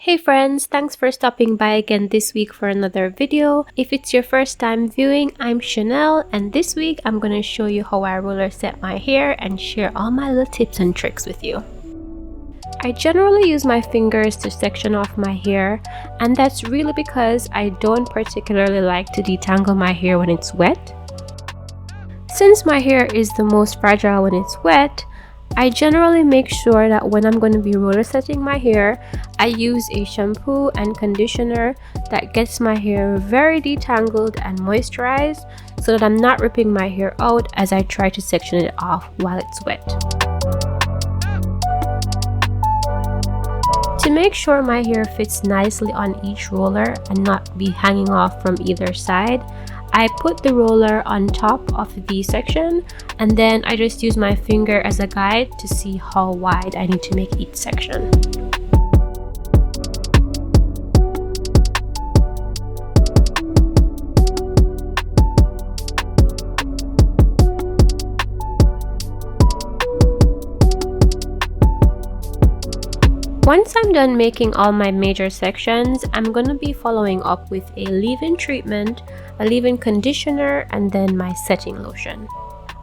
Hey friends, thanks for stopping by again this week for another video. If it's your first time viewing, I'm Chanel, and this week I'm going to show you how I roller set my hair and share all my little tips and tricks with you. I generally use my fingers to section off my hair, and that's really because I don't particularly like to detangle my hair when it's wet. Since my hair is the most fragile when it's wet, I generally make sure that when I'm going to be roller setting my hair, I use a shampoo and conditioner that gets my hair very detangled and moisturized so that I'm not ripping my hair out as I try to section it off while it's wet. To make sure my hair fits nicely on each roller and not be hanging off from either side, I put the roller on top of the section and then I just use my finger as a guide to see how wide I need to make each section. Once I'm done making all my major sections, I'm going to be following up with a leave-in treatment, a leave-in conditioner, and then my setting lotion.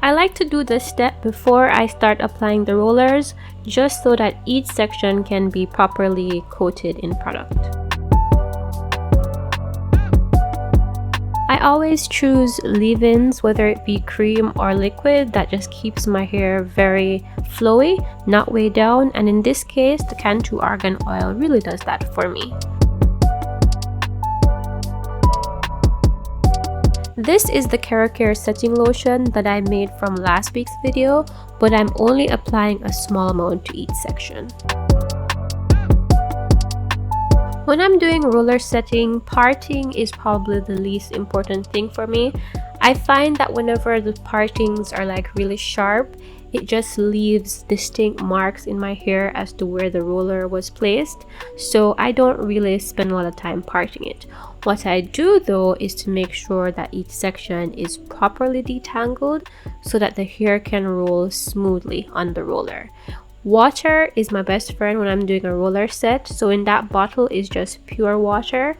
I like to do this step before I start applying the rollers, just so that each section can be properly coated in product. I always choose leave-ins, whether it be cream or liquid, that just keeps my hair very flowy, not way down, and in this case the Cantu Argan oil really does that for me. This is the KeraCare setting lotion that I made from last week's video, but I'm only applying a small amount to each section. When I'm doing roller setting, parting is probably the least important thing for me. I find that whenever the partings are like really sharp, it just leaves distinct marks in my hair as to where the roller was placed, so I don't really spend a lot of time parting it. What I do though is to make sure that each section is properly detangled so that the hair can roll smoothly on the roller. Water is my best friend when I'm doing a roller set, so in that bottle is just pure water,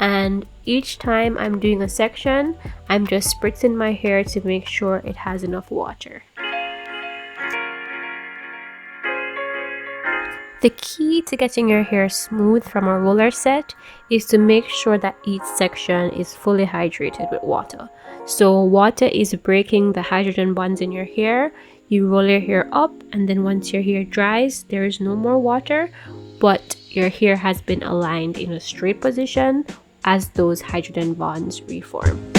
and each time I'm doing a section, I'm just spritzing my hair to make sure it has enough water. The key to getting your hair smooth from a roller set is to make sure that each section is fully hydrated with water. So water is breaking the hydrogen bonds in your hair. You roll your hair up, and then once your hair dries, there is no more water, but your hair has been aligned in a straight position as those hydrogen bonds reform.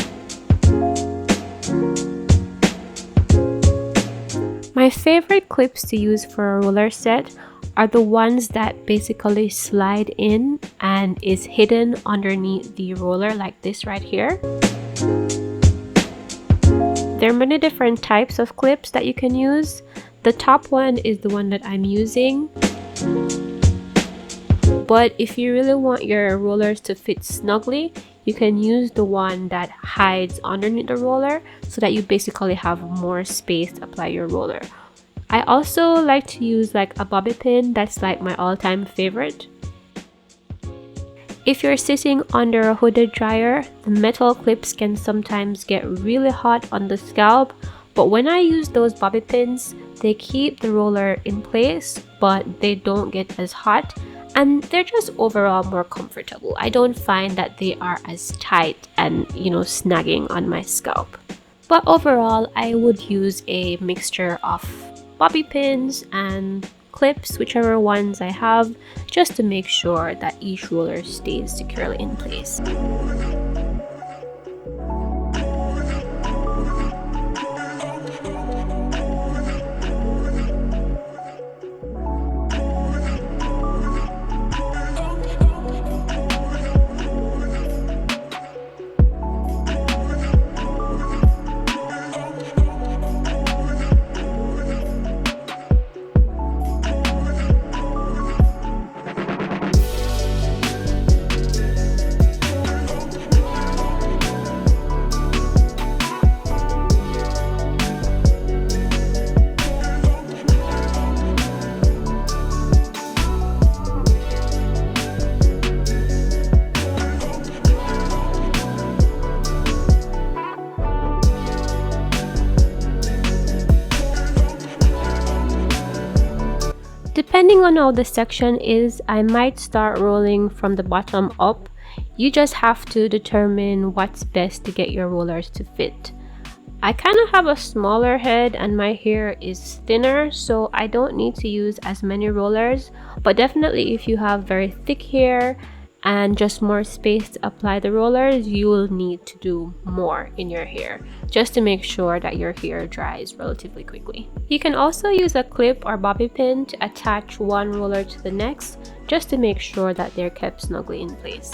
My favorite clips to use for a roller set are the ones that basically slide in and is hidden underneath the roller, like this right here. There are many different types of clips that you can use. The top one is the one that I'm using. But if you really want your rollers to fit snugly, you can use the one that hides underneath the roller so that you basically have more space to apply your roller. I also like to use like a bobby pin. That's like my all-time favorite. If you're sitting under a hooded dryer, the metal clips can sometimes get really hot on the scalp, but when I use those bobby pins, they keep the roller in place, but they don't get as hot, and they're just overall more comfortable. I don't find that they are as tight and, snagging on my scalp. But overall, I would use a mixture of bobby pins and clips, whichever ones I have, just to make sure that each roller stays securely in place. Depending on how the section is, I might start rolling from the bottom up. You just have to determine what's best to get your rollers to fit. I kind of have a smaller head and my hair is thinner, so I don't need to use as many rollers, but definitely if you have very thick hair and just more space to apply the rollers, you will need to do more in your hair just to make sure that your hair dries relatively quickly. You can also use a clip or bobby pin to attach one roller to the next just to make sure that they're kept snugly in place.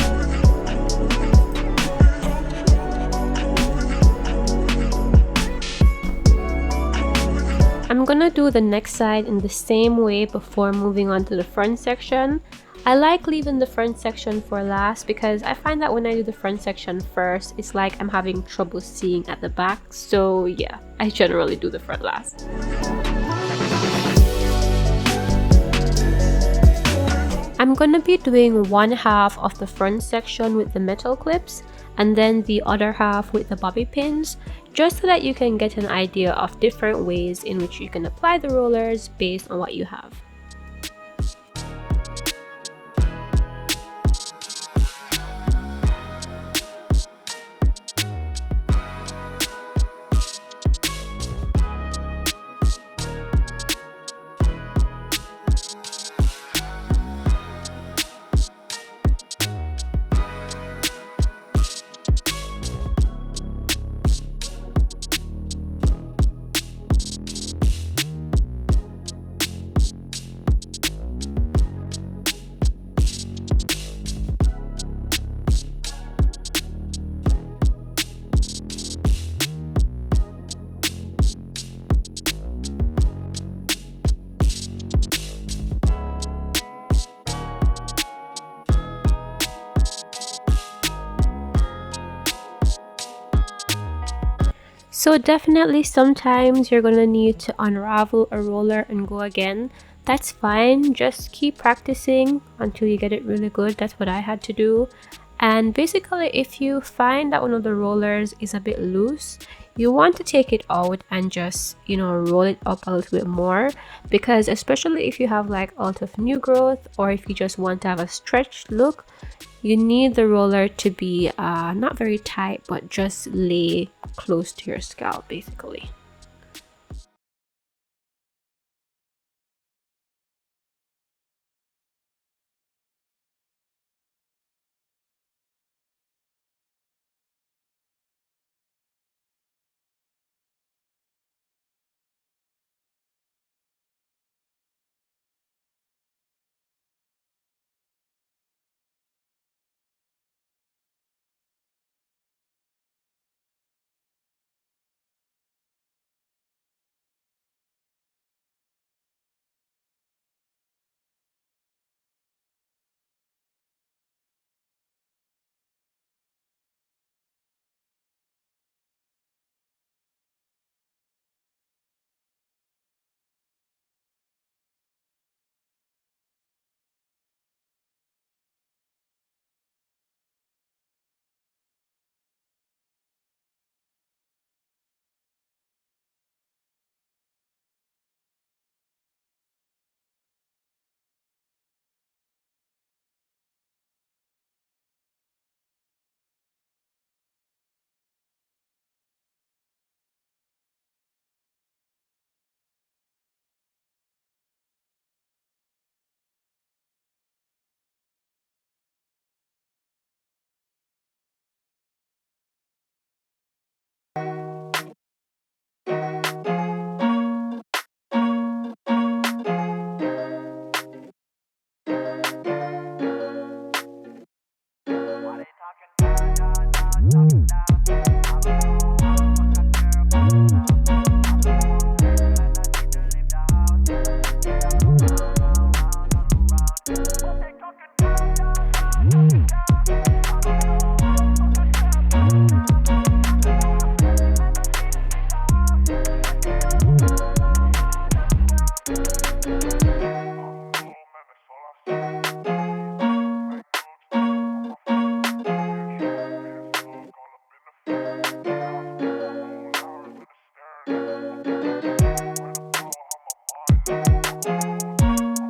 I'm gonna do the next side in the same way before moving on to the front section. I like leaving the front section for last because I find that when I do the front section first, it's like I'm having trouble seeing at the back. So yeah, I generally do the front last. I'm gonna be doing one half of the front section with the metal clips and then the other half with the bobby pins, just so that you can get an idea of different ways in which you can apply the rollers based on what you have. So definitely sometimes you're gonna need to unravel a roller and go again. That's fine, just keep practicing until you get it really good. That's what I had to do. And basically, if you find that one of the rollers is a bit loose, you want to take it out and just, roll it up a little bit more, because especially if you have like a lot of new growth or if you just want to have a stretched look, you need the roller to be not very tight but just lay close to your scalp basically.